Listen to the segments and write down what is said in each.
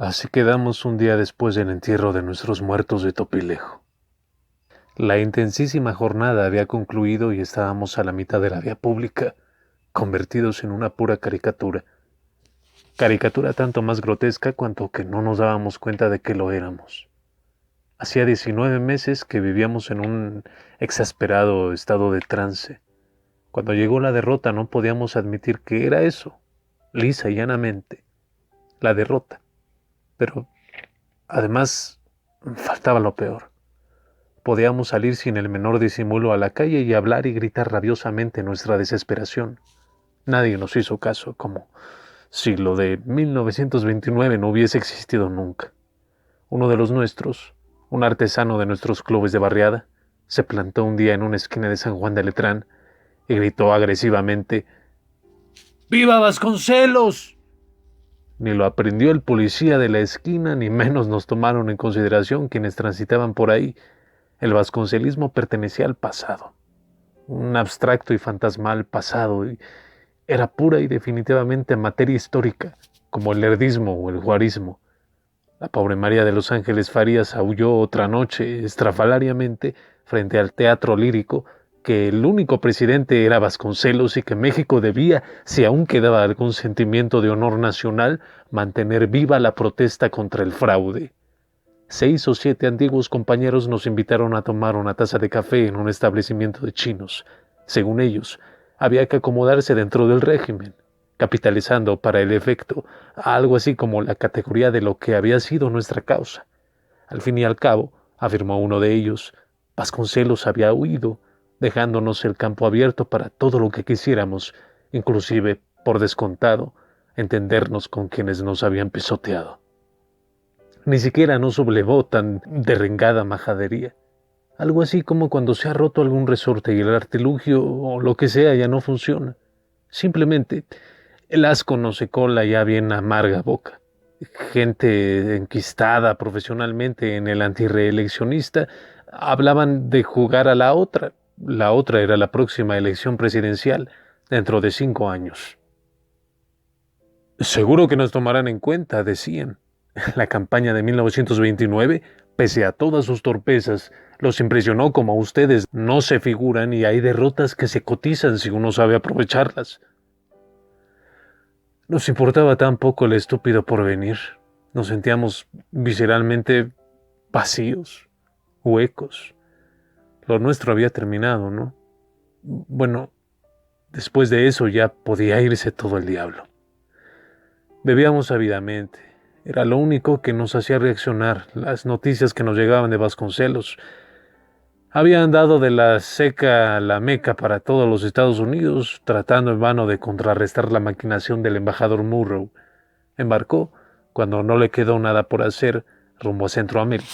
Así quedamos un día después del entierro de nuestros muertos de Topilejo. La intensísima jornada había concluido y estábamos a la mitad de la vía pública, convertidos en una pura caricatura. Caricatura tanto más grotesca cuanto que no nos dábamos cuenta de que lo éramos. Hacía 19 meses que vivíamos en un exasperado estado de trance. Cuando llegó la derrota no podíamos admitir que era eso, lisa y llanamente, la derrota. Pero, además, faltaba lo peor. Podíamos salir sin el menor disimulo a la calle y hablar y gritar rabiosamente nuestra desesperación. Nadie nos hizo caso, como si lo de 1929 no hubiese existido nunca. Uno de los nuestros, un artesano de nuestros clubes de barriada, se plantó un día en una esquina de San Juan de Letrán y gritó agresivamente: ¡Viva Vasconcelos! Ni lo aprendió el policía de la esquina, ni menos nos tomaron en consideración quienes transitaban por ahí. El vasconcelismo pertenecía al pasado, un abstracto y fantasmal pasado, y era pura y definitivamente materia histórica, como el lerdismo o el juarismo. La pobre María de los Ángeles Farías aulló otra noche estrafalariamente frente al teatro lírico que el único presidente era Vasconcelos y que México debía, si aún quedaba algún sentimiento de honor nacional, mantener viva la protesta contra el fraude. 6 o 7 antiguos compañeros nos invitaron a tomar una taza de café en un establecimiento de chinos. Según ellos, había que acomodarse dentro del régimen, capitalizando para el efecto algo así como la categoría de lo que había sido nuestra causa. Al fin y al cabo, afirmó uno de ellos, Vasconcelos había huido, dejándonos el campo abierto para todo lo que quisiéramos, inclusive, por descontado, entendernos con quienes nos habían pisoteado. Ni siquiera nos sublevó tan derrengada majadería. Algo así como cuando se ha roto algún resorte y el artilugio o lo que sea ya no funciona. Simplemente el asco nos secó la ya bien amarga boca. Gente enquistada profesionalmente en el antirreeleccionista hablaban de jugar a la otra. La otra era la próxima elección presidencial dentro de 5 años. Seguro que nos tomarán en cuenta, decían. La campaña de 1929, pese a todas sus torpezas, los impresionó como a ustedes no se figuran, y hay derrotas que se cotizan si uno sabe aprovecharlas. Nos importaba tan poco el estúpido porvenir. Nos sentíamos visceralmente vacíos, huecos. Lo nuestro había terminado, ¿no? Bueno, después de eso ya podía irse todo el diablo. Bebíamos ávidamente. Era lo único que nos hacía reaccionar, las noticias que nos llegaban de Vasconcelos. Habían dado de la seca a la meca para todos los Estados Unidos, tratando en vano de contrarrestar la maquinación del embajador Murrow. Embarcó, cuando no le quedó nada por hacer, rumbo a Centroamérica.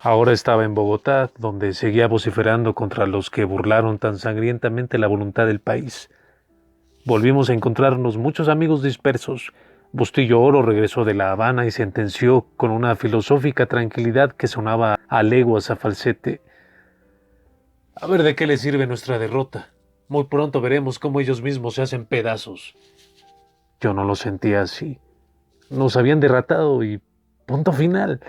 Ahora estaba en Bogotá, donde seguía vociferando contra los que burlaron tan sangrientamente la voluntad del país. Volvimos a encontrarnos muchos amigos dispersos. Bustillo Oro regresó de La Habana y sentenció con una filosófica tranquilidad que sonaba a leguas a falsete: a ver de qué les sirve nuestra derrota. Muy pronto veremos cómo ellos mismos se hacen pedazos. Yo no lo sentía así. Nos habían derrotado y punto final.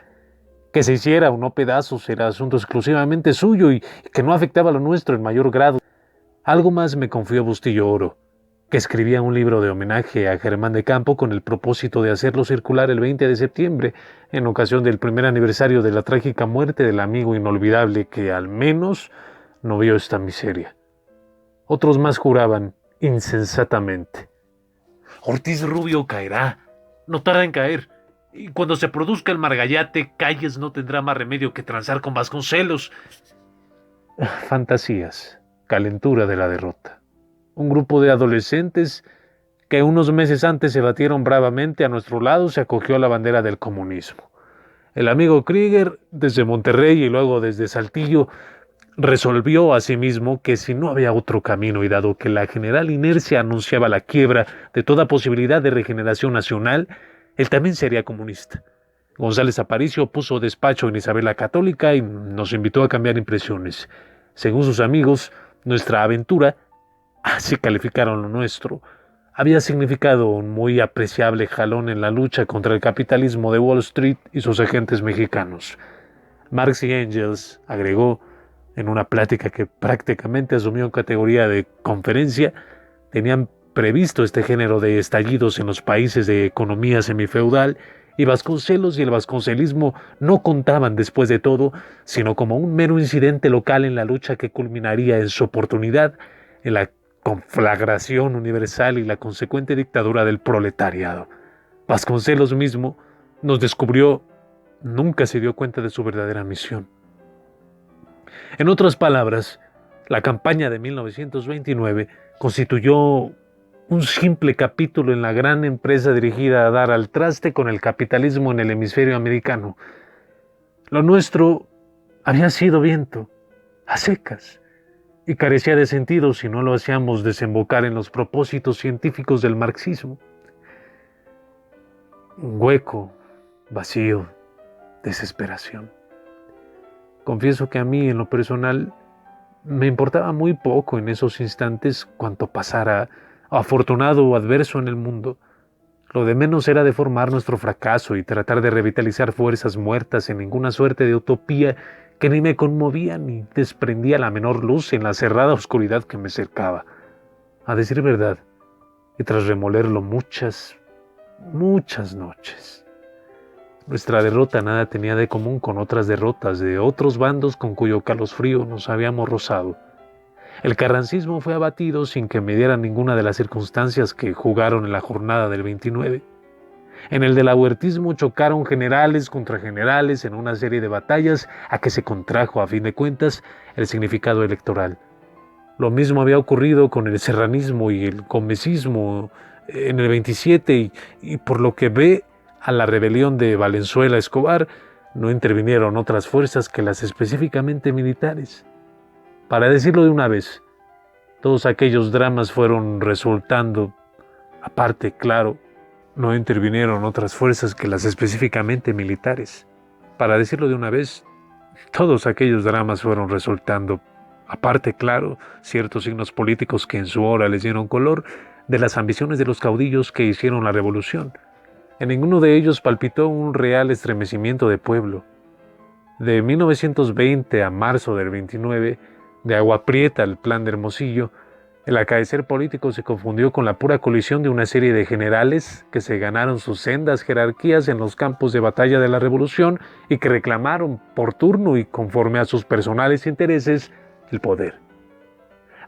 Que se hiciera o no pedazos era asunto exclusivamente suyo y que no afectaba a lo nuestro en mayor grado. Algo más me confió Bustillo Oro, que escribía un libro de homenaje a Germán de Campo con el propósito de hacerlo circular el 20 de septiembre, en ocasión del primer aniversario de la trágica muerte del amigo inolvidable que al menos no vio esta miseria. Otros más juraban, insensatamente: Ortiz Rubio caerá, no tarda en caer, y cuando se produzca el margallate, Calles no tendrá más remedio que transar con Vasconcelos. Fantasías, calentura de la derrota. Un grupo de adolescentes que unos meses antes se batieron bravamente a nuestro lado se acogió a la bandera del comunismo. El amigo Krieger, desde Monterrey y luego desde Saltillo, resolvió asimismo que si no había otro camino y dado que la general inercia anunciaba la quiebra de toda posibilidad de regeneración nacional, él también sería comunista. González Aparicio puso despacho en Isabel la Católica y nos invitó a cambiar impresiones. Según sus amigos, nuestra aventura, así calificaron lo nuestro, había significado un muy apreciable jalón en la lucha contra el capitalismo de Wall Street y sus agentes mexicanos. Marx y Engels, agregó en una plática que prácticamente asumió en categoría de conferencia, tenían previsto este género de estallidos en los países de economía semifeudal, y Vasconcelos y el vasconcelismo no contaban, después de todo, sino como un mero incidente local en la lucha que culminaría en su oportunidad en la conflagración universal y la consecuente dictadura del proletariado. Vasconcelos mismo nos descubrió, nunca se dio cuenta de su verdadera misión. En otras palabras, la campaña de 1929 constituyó un simple capítulo en la gran empresa dirigida a dar al traste con el capitalismo en el hemisferio americano. Lo nuestro había sido viento, a secas, y carecía de sentido si no lo hacíamos desembocar en los propósitos científicos del marxismo. Un hueco, vacío, desesperación. Confieso que a mí, en lo personal, me importaba muy poco en esos instantes cuanto pasara, afortunado o adverso en el mundo. Lo de menos era deformar nuestro fracaso y tratar de revitalizar fuerzas muertas en ninguna suerte de utopía que ni me conmovía ni desprendía la menor luz en la cerrada oscuridad que me cercaba. A decir verdad, y tras remolerlo muchas noches, nuestra derrota nada tenía de común con otras derrotas de otros bandos con cuyo calosfrío nos habíamos rozado. El carrancismo fue abatido sin que me dieran ninguna de las circunstancias que jugaron en la jornada del 29. En el del huertismo chocaron generales contra generales en una serie de batallas a que se contrajo, a fin de cuentas, el significado electoral. Lo mismo había ocurrido con el serranismo y el comecismo en el 27 y por lo que ve a la rebelión de Valenzuela Escobar no intervinieron otras fuerzas que las específicamente militares. Para decirlo de una vez, todos aquellos dramas fueron resultando, aparte, claro, no intervinieron otras fuerzas que las específicamente militares. Para decirlo de una vez, todos aquellos dramas fueron resultando, aparte, claro, ciertos signos políticos que en su hora les dieron color, de las ambiciones de los caudillos que hicieron la revolución. En ninguno de ellos palpitó un real estremecimiento de pueblo. De 1920 a marzo del 29, de Agua Prieta al Plan de Hermosillo, el acaecer político se confundió con la pura colisión de una serie de generales que se ganaron sus sendas jerarquías en los campos de batalla de la revolución y que reclamaron por turno y conforme a sus personales intereses el poder.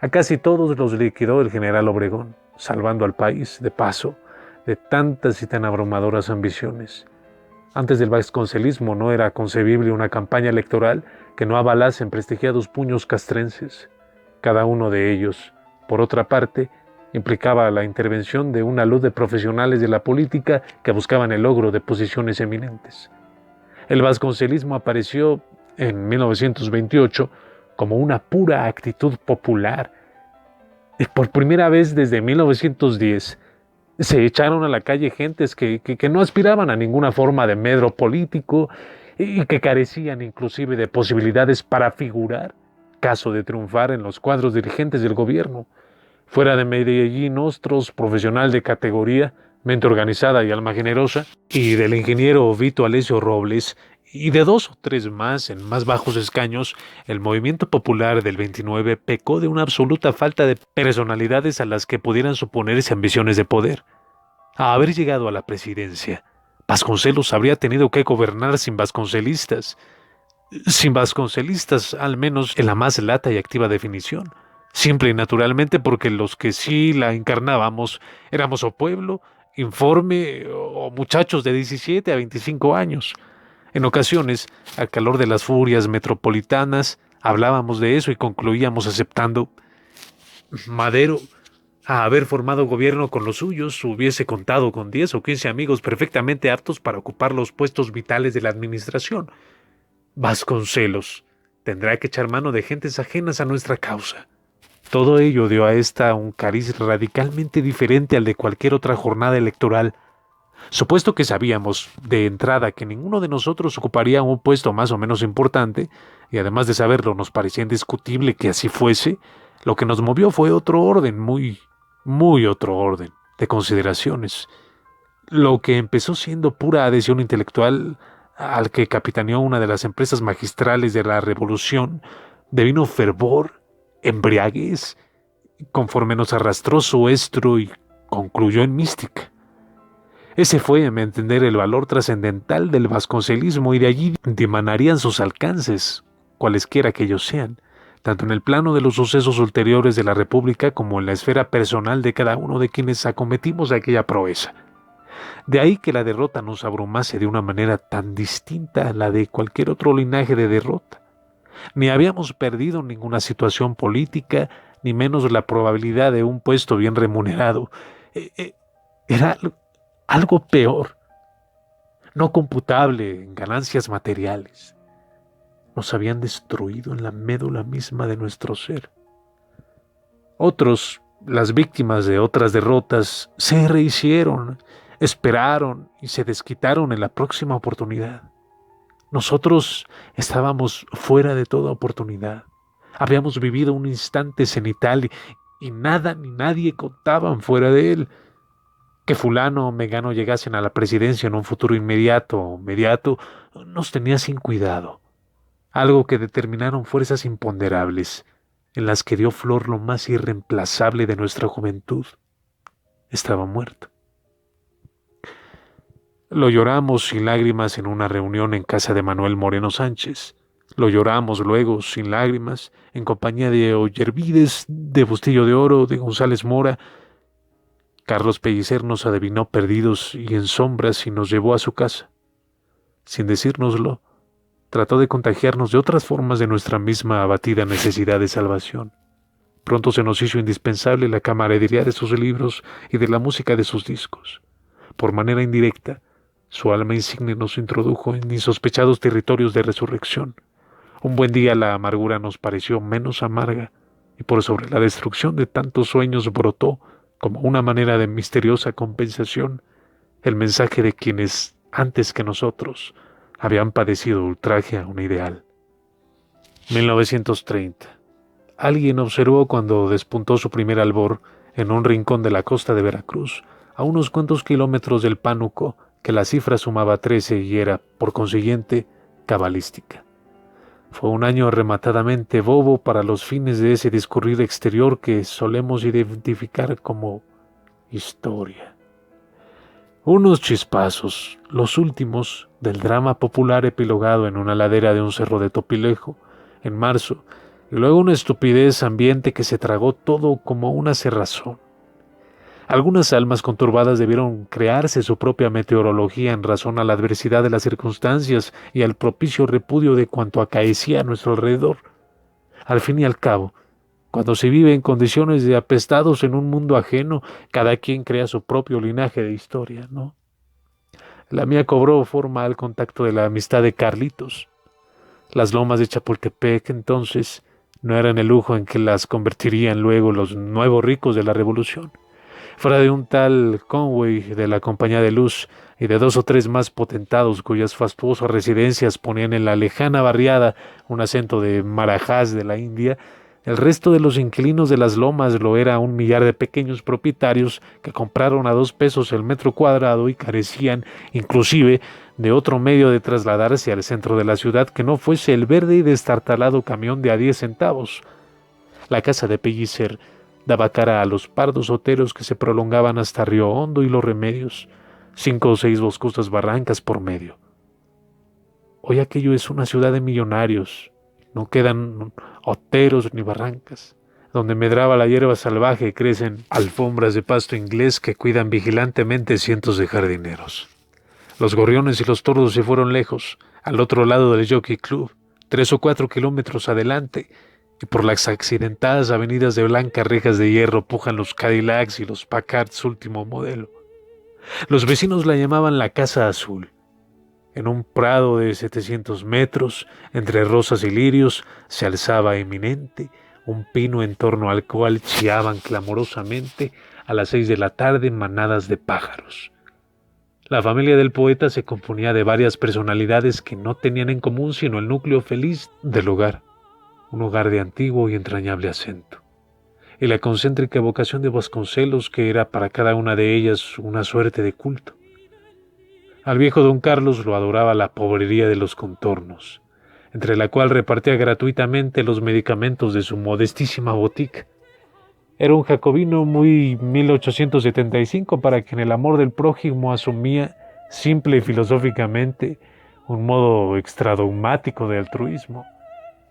A casi todos los liquidó el general Obregón, salvando al país, de paso, de tantas y tan abrumadoras ambiciones. Antes del vasconcelismo no era concebible una campaña electoral que no avalase en prestigiados puños castrenses. Cada uno de ellos, por otra parte, implicaba la intervención de una luz de profesionales de la política que buscaban el logro de posiciones eminentes. El vasconcelismo apareció en 1928 como una pura actitud popular. Y por primera vez desde 1910 se echaron a la calle gentes que no aspiraban a ninguna forma de medro político y que carecían inclusive de posibilidades para figurar, caso de triunfar en los cuadros dirigentes del gobierno. Fuera de Medellín Nostros, profesional de categoría, mente organizada y alma generosa, y del ingeniero Vito Alessio Robles, y de 2 o 3 más en más bajos escaños, el movimiento popular del 29 pecó de una absoluta falta de personalidades a las que pudieran suponerse ambiciones de poder. A haber llegado a la presidencia, Vasconcelos habría tenido que gobernar sin vasconcelistas al menos en la más lata y activa definición, simple y naturalmente porque los que sí la encarnábamos éramos o pueblo, informe o muchachos de 17 a 25 años. En ocasiones, al calor de las furias metropolitanas, hablábamos de eso y concluíamos aceptando: Madero, a haber formado gobierno con los suyos, hubiese contado con 10 o 15 amigos perfectamente aptos para ocupar los puestos vitales de la administración. Vasconcelos tendrá que echar mano de gentes ajenas a nuestra causa. Todo ello dio a esta un cariz radicalmente diferente al de cualquier otra jornada electoral. Supuesto que sabíamos de entrada que ninguno de nosotros ocuparía un puesto más o menos importante, y además de saberlo nos parecía indiscutible que así fuese, lo que nos movió fue otro orden, muy otro orden. de consideraciones. Lo que empezó siendo pura adhesión intelectual al que capitaneó una de las empresas magistrales de la revolución, devino fervor, embriaguez, conforme nos arrastró su estro y concluyó en mística. Ese fue, a mi entender, el valor trascendental del vasconcelismo, y de allí dimanarían sus alcances, cualesquiera que ellos sean, tanto en el plano de los sucesos ulteriores de la República como en la esfera personal de cada uno de quienes acometimos aquella proeza. De ahí que la derrota nos abrumase de una manera tan distinta a la de cualquier otro linaje de derrota. Ni habíamos perdido ninguna situación política, ni menos la probabilidad de un puesto bien remunerado. Era algo peor, no computable en ganancias materiales. Nos habían destruido en la médula misma de nuestro ser. Otros, las víctimas de otras derrotas, se rehicieron, esperaron y se desquitaron en la próxima oportunidad. Nosotros estábamos fuera de toda oportunidad. Habíamos vivido un instante cenital y nada ni nadie contaban fuera de él. Que fulano o megano llegasen a la presidencia en un futuro inmediato o mediato nos tenía sin cuidado. Algo que determinaron fuerzas imponderables, en las que dio flor lo más irreemplazable de nuestra juventud. Estaba muerto. Lo lloramos sin lágrimas en una reunión en casa de Manuel Moreno Sánchez. Lo lloramos luego sin lágrimas en compañía de Ollervides, de Bustillo de Oro, de González Mora. Carlos Pellicer nos adivinó perdidos y en sombras y nos llevó a su casa. Sin decírnoslo, trató de contagiarnos de otras formas de nuestra misma abatida necesidad de salvación. Pronto se nos hizo indispensable la camaradería de sus libros y de la música de sus discos. Por manera indirecta, su alma insigne nos introdujo en insospechados territorios de resurrección. Un buen día la amargura nos pareció menos amarga, y por sobre la destrucción de tantos sueños brotó, como una manera de misteriosa compensación, el mensaje de quienes, antes que nosotros, habían padecido ultraje a un ideal. 1930. Alguien observó cuando despuntó su primer albor en un rincón de la costa de Veracruz, a unos cuantos kilómetros del Pánuco, que la cifra sumaba 13 y era, por consiguiente, cabalística. Fue un año rematadamente bobo para los fines de ese discurrir exterior que solemos identificar como historia. Unos chispazos, los últimos, del drama popular epilogado en una ladera de un cerro de Topilejo, en marzo, y luego una estupidez ambiente que se tragó todo como una cerrazón. Algunas almas conturbadas debieron crearse su propia meteorología en razón a la adversidad de las circunstancias y al propicio repudio de cuanto acaecía a nuestro alrededor. Al fin y al cabo, cuando se vive en condiciones de apestados en un mundo ajeno, cada quien crea su propio linaje de historia, ¿no? La mía cobró forma al contacto de la amistad de Carlitos. Las lomas de Chapultepec, entonces, no eran el lujo en que las convertirían luego los nuevos ricos de la revolución. Fuera de un tal Conway de la Compañía de Luz y de 2 o 3 más potentados cuyas fastuosas residencias ponían en la lejana barriada un acento de marajás de la India, el resto de los inquilinos de las lomas lo era 1 millar de pequeños propietarios que compraron a 2 pesos el metro cuadrado y carecían, inclusive, de otro medio de trasladarse al centro de la ciudad que no fuese el verde y destartalado camión de a 10 centavos. La casa de Pellicer daba cara a los pardos oteros que se prolongaban hasta Río Hondo y Los Remedios, 5 o 6 boscosas barrancas por medio. Hoy aquello es una ciudad de millonarios, no quedan oteros ni barrancas. Donde medraba la hierba salvaje crecen alfombras de pasto inglés que cuidan vigilantemente cientos de jardineros. Los gorriones y los tordos se fueron lejos, al otro lado del Jockey Club, 3 o 4 kilómetros adelante, y por las accidentadas avenidas de blancas rejas de hierro pujan los Cadillacs y los Packards último modelo. Los vecinos la llamaban la Casa Azul. En un prado de 700 metros, entre rosas y lirios, se alzaba eminente un pino en torno al cual chiaban clamorosamente a las 6 de la tarde manadas de pájaros. La familia del poeta se componía de varias personalidades que no tenían en común sino el núcleo feliz del hogar, un hogar de antiguo y entrañable acento. y la concéntrica vocación de Vasconcelos, que era para cada una de ellas una suerte de culto. Al viejo don Carlos lo adoraba la pobrería de los contornos, entre la cual repartía gratuitamente los medicamentos de su modestísima botica. Era un jacobino muy 1875 para quien el amor del prójimo asumía, simple y filosóficamente, un modo extradogmático de altruismo.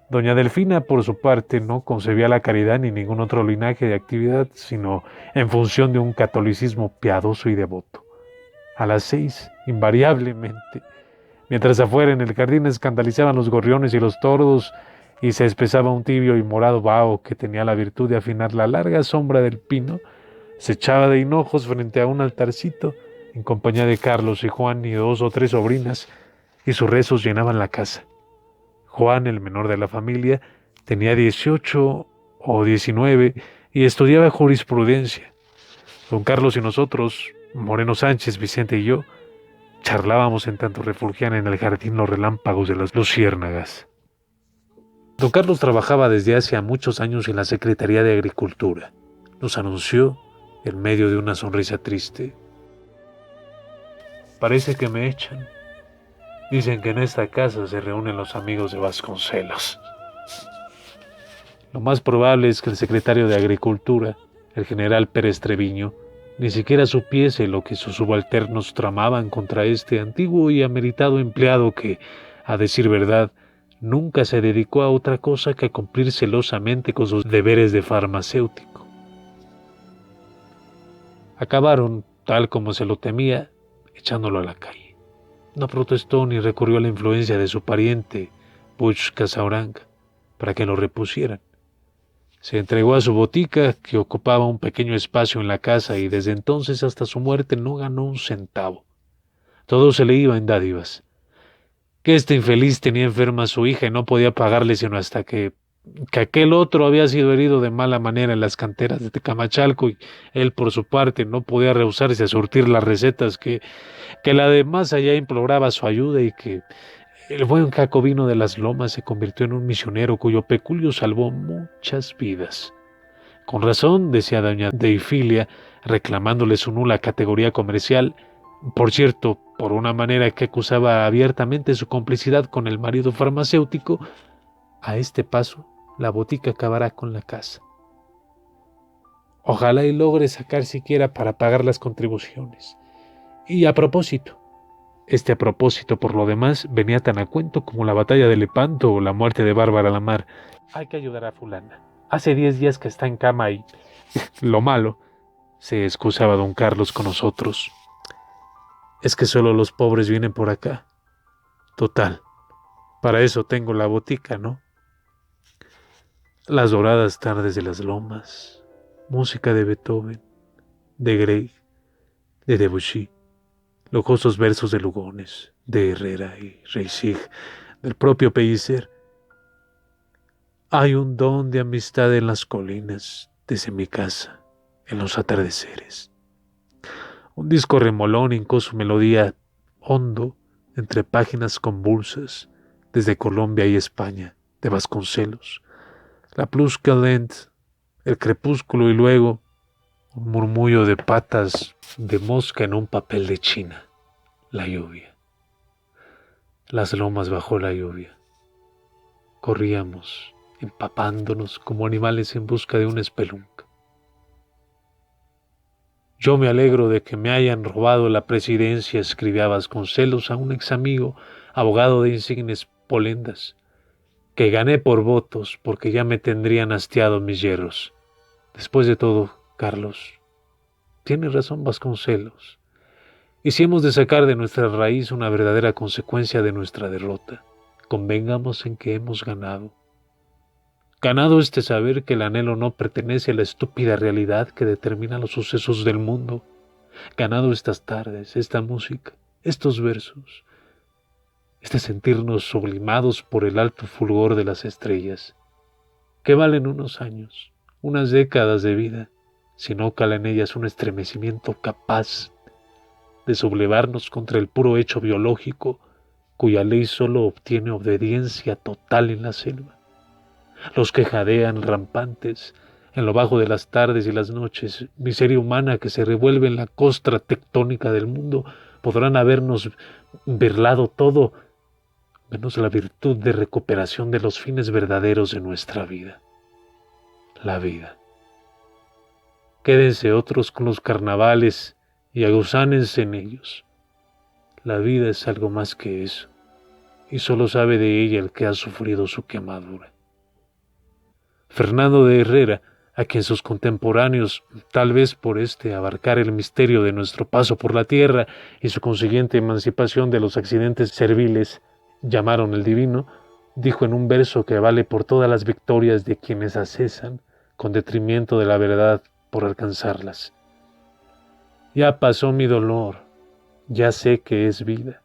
Doña Delfina, por su parte, no concebía la caridad ni ningún otro linaje de actividad, sino en función de un catolicismo piadoso y devoto. A las 6, invariablemente, mientras afuera en el jardín escandalizaban los gorriones y los tordos, y se espesaba un tibio y morado vaho que tenía la virtud de afinar la larga sombra del pino, se echaba de hinojos frente a un altarcito, en compañía de Carlos y Juan y 2 o 3 sobrinas, y sus rezos llenaban la casa. Juan, el menor de la familia, tenía 18 o 19 y estudiaba jurisprudencia. Don Carlos y nosotros, Moreno Sánchez, Vicente y yo, charlábamos en tanto refulgían en el jardín los relámpagos de las luciérnagas. Don Carlos trabajaba desde hace muchos años en la Secretaría de Agricultura. Nos anunció en medio de una sonrisa triste. Parece que me echan. Dicen que en esta casa se reúnen los amigos de Vasconcelos. Lo más probable es que el secretario de Agricultura, el general Pérez Treviño, ni siquiera supiese lo que sus subalternos tramaban contra este antiguo y ameritado empleado que, a decir verdad, nunca se dedicó a otra cosa que a cumplir celosamente con sus deberes de farmacéutico. Acabaron, tal como se lo temía, echándolo a la calle. No protestó ni recurrió a la influencia de su pariente, Puig Casauranga, para que lo repusieran. Se entregó a su botica, que ocupaba un pequeño espacio en la casa, y desde entonces hasta su muerte no ganó un centavo. Todo se le iba en dádivas. Que este infeliz tenía enferma a su hija y no podía pagarle sino hasta que aquel otro había sido herido de mala manera en las canteras de Tecamachalco, y él por su parte no podía rehusarse a surtir las recetas que la de más allá imploraba su ayuda, y que el buen jacobino de las lomas se convirtió en un misionero cuyo peculio salvó muchas vidas. Con razón, decía doña Deifilia, reclamándole su nula categoría comercial, por cierto, por una manera que acusaba abiertamente su complicidad con el marido farmacéutico, a este paso la botica acabará con la casa. Ojalá y logre sacar siquiera para pagar las contribuciones. Y a propósito, este propósito, por lo demás, venía tan a cuento como la batalla de Lepanto o la muerte de Bárbara la Mar. Hay que ayudar a fulana. Hace 10 días que está en cama y... Lo malo, se excusaba don Carlos con nosotros, es que solo los pobres vienen por acá. Total, para eso tengo la botica, ¿no? Las doradas tardes de las lomas, música de Beethoven, de Grieg, de Debussy, lujosos versos de Lugones, de Herrera y Reisig, del propio Pellicer. Hay un don de amistad en las colinas, desde mi casa, en los atardeceres. Un disco remolón hincó su melodía hondo entre páginas convulsas, desde Colombia y España, de Vasconcelos, la Plusca Lent, el crepúsculo y luego un murmullo de patas de mosca en un papel de China, la lluvia. Las lomas bajo la lluvia. Corríamos, empapándonos como animales en busca de una espelunca. Yo me alegro de que me hayan robado la presidencia, escribía Vasconcelos a un ex amigo, abogado de insignes polendas, que gané por votos porque ya me tendrían hastiado mis hierros. Después de todo, Carlos, tiene razón Vasconcelos. Y si hemos de sacar de nuestra raíz una verdadera consecuencia de nuestra derrota, convengamos en que hemos ganado. Ganado este saber que el anhelo no pertenece a la estúpida realidad que determina los sucesos del mundo. Ganado estas tardes, esta música, estos versos, este sentirnos sublimados por el alto fulgor de las estrellas. ¿Qué valen unos años, unas décadas de vida, si no cala en ellas un estremecimiento capaz de sublevarnos contra el puro hecho biológico, cuya ley solo obtiene obediencia total en la selva? Los que jadean rampantes, en lo bajo de las tardes y las noches, miseria humana que se revuelve en la costra tectónica del mundo, podrán habernos birlado todo, menos la virtud de recuperación de los fines verdaderos de nuestra vida, la vida. Quédense otros con los carnavales y aguzánense en ellos. La vida es algo más que eso, y solo sabe de ella el que ha sufrido su quemadura. Fernando de Herrera, a quien sus contemporáneos, tal vez por abarcar el misterio de nuestro paso por la tierra y su consiguiente emancipación de los accidentes serviles, llamaron el divino, dijo en un verso que vale por todas las victorias de quienes acesan, con detrimento de la verdad por alcanzarlas. Ya pasó mi dolor, ya sé que es vida.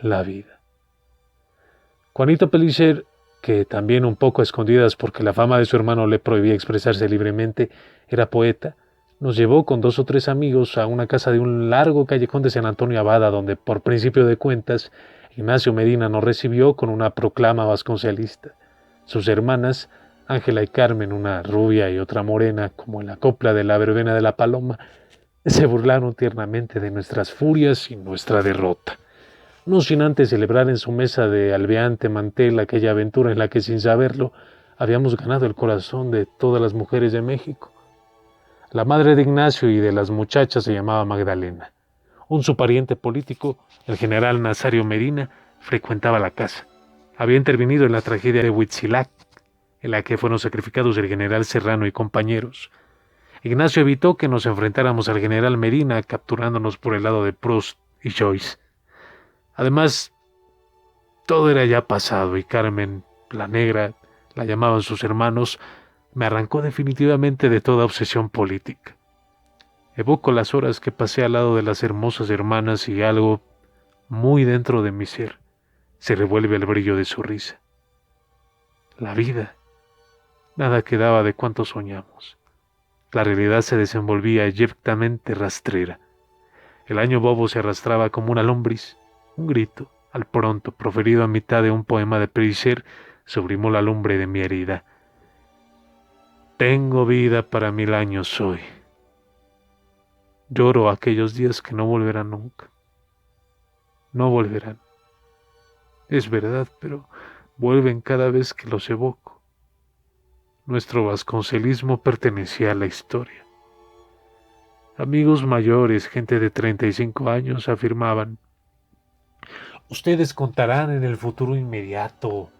La vida. Juanito Pellicer, que también un poco a escondidas porque la fama de su hermano le prohibía expresarse libremente, era poeta, nos llevó con 2 o 3 amigos a una casa de un largo callejón de San Antonio Abada, donde por principio de cuentas Ignacio Medina nos recibió con una proclama vasconcelista. Sus hermanas, Ángela y Carmen, una rubia y otra morena, como en la copla de la verbena de la paloma, se burlaron tiernamente de nuestras furias y nuestra derrota. No sin antes celebrar en su mesa de albeante mantel aquella aventura en la que, sin saberlo, habíamos ganado el corazón de todas las mujeres de México. La madre de Ignacio y de las muchachas se llamaba Magdalena. Su pariente político, el general Nazario Medina, frecuentaba la casa. Había intervenido en la tragedia de Huitzilac, en la que fueron sacrificados el general Serrano y compañeros. Ignacio evitó que nos enfrentáramos al general Medina, capturándonos por el lado de Proust y Joyce. Además, todo era ya pasado y Carmen, la negra, la llamaban sus hermanos, me arrancó definitivamente de toda obsesión política. Evoco las horas que pasé al lado de las hermosas hermanas y algo muy dentro de mi ser se revuelve el brillo de su risa. La vida. Nada quedaba de cuanto soñamos. La realidad se desenvolvía eyectamente rastrera. El año bobo se arrastraba como una lombriz. Un grito, al pronto, proferido a mitad de un poema de Pellicer, sublimó la lumbre de mi herida. Tengo vida para 1000 años hoy. Lloro aquellos días que no volverán nunca. No volverán. Es verdad, pero vuelven cada vez que los evoco. Nuestro vasconcelismo pertenecía a la historia. Amigos mayores, gente de 35 años, afirmaban: ustedes contarán en el futuro inmediato.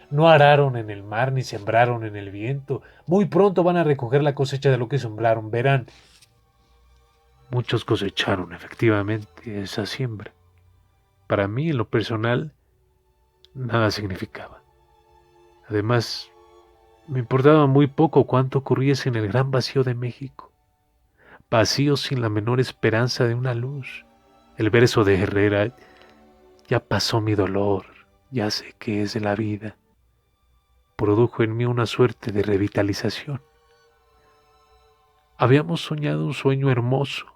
No araron en el mar ni sembraron en el viento. Muy pronto van a recoger la cosecha de lo que sembraron, verán. Muchos cosecharon efectivamente esa siembra. Para mí, en lo personal, nada significaba. Además, me importaba muy poco cuánto ocurriese en el gran vacío de México. Vacío sin la menor esperanza de una luz. El verso de Herrera: ya pasó mi dolor, ya sé qué es la vida, produjo en mí una suerte de revitalización. Habíamos soñado un sueño hermoso,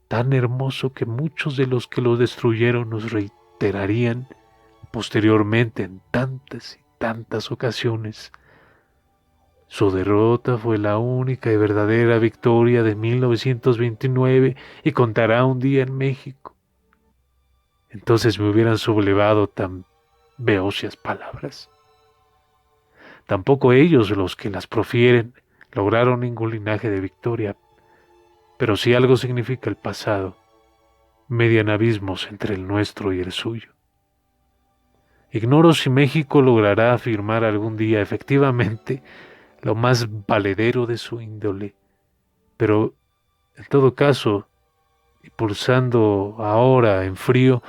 tan hermoso que muchos de los que lo destruyeron nos reiterarían posteriormente en tantas y tantas ocasiones. Su derrota fue la única y verdadera victoria de 1929 y contará un día en México. Entonces me hubieran sublevado tan beocias palabras. Tampoco ellos, los que las profieren, lograron ningún linaje de victoria, pero si algo significa el pasado, median abismos entre el nuestro y el suyo. Ignoro si México logrará afirmar algún día efectivamente lo más valedero de su índole, pero en todo caso, y pulsando ahora en frío,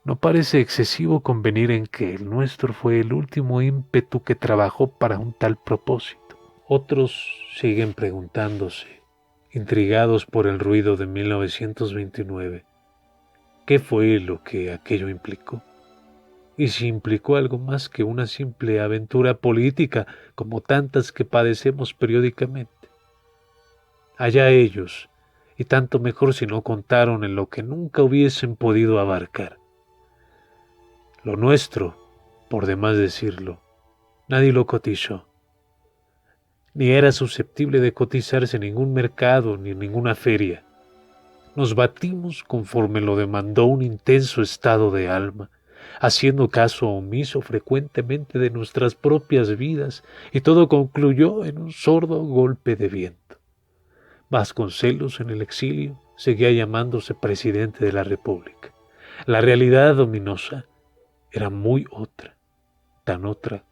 no parece excesivo convenir en que el nuestro fue el último ímpetu que trabajó para un tal propósito. Otros siguen preguntándose, intrigados por el ruido de 1929, ¿qué fue lo que aquello implicó? Y si implicó algo más que una simple aventura política, como tantas que padecemos periódicamente. Allá ellos, y tanto mejor si no contaron en lo que nunca hubiesen podido abarcar. Lo nuestro, por demás decirlo, nadie lo cotizó. ni era susceptible de cotizarse en ningún mercado ni en ninguna feria. Nos batimos conforme lo demandó un intenso estado de alma, haciendo caso omiso frecuentemente de nuestras propias vidas, y todo concluyó en un sordo golpe de viento. Vasconcelos, en el exilio, seguía llamándose presidente de la República. La realidad ominosa era muy otra, tan otra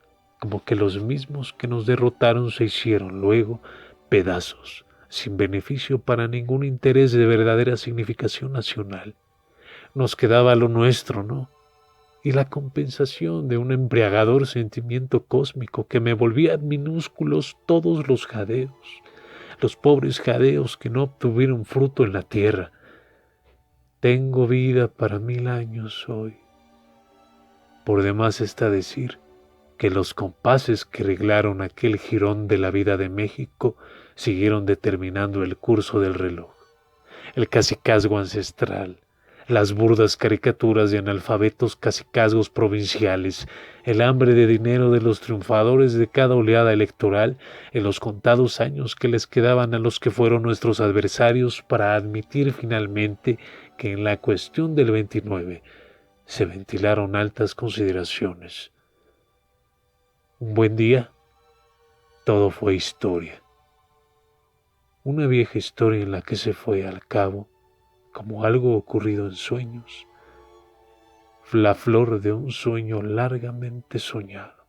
como que los mismos que nos derrotaron se hicieron luego pedazos, sin beneficio para ningún interés de verdadera significación nacional. Nos quedaba lo nuestro, ¿no? Y la compensación de un embriagador sentimiento cósmico que me volvía minúsculos todos los pobres jadeos que no obtuvieron fruto en la tierra. Tengo vida para 1000 años hoy. Por demás está decir que los compases que reglaron aquel jirón de la vida de México siguieron determinando el curso del reloj. El cacicazgo ancestral, las burdas caricaturas de analfabetos cacicazgos provinciales, el hambre de dinero de los triunfadores de cada oleada electoral en los contados años que les quedaban a los que fueron nuestros adversarios para admitir finalmente que en la cuestión del 29 se ventilaron altas consideraciones. Un buen día, todo fue historia. Una vieja historia en la que se fue al cabo, como algo ocurrido en sueños, la flor de un sueño largamente soñado.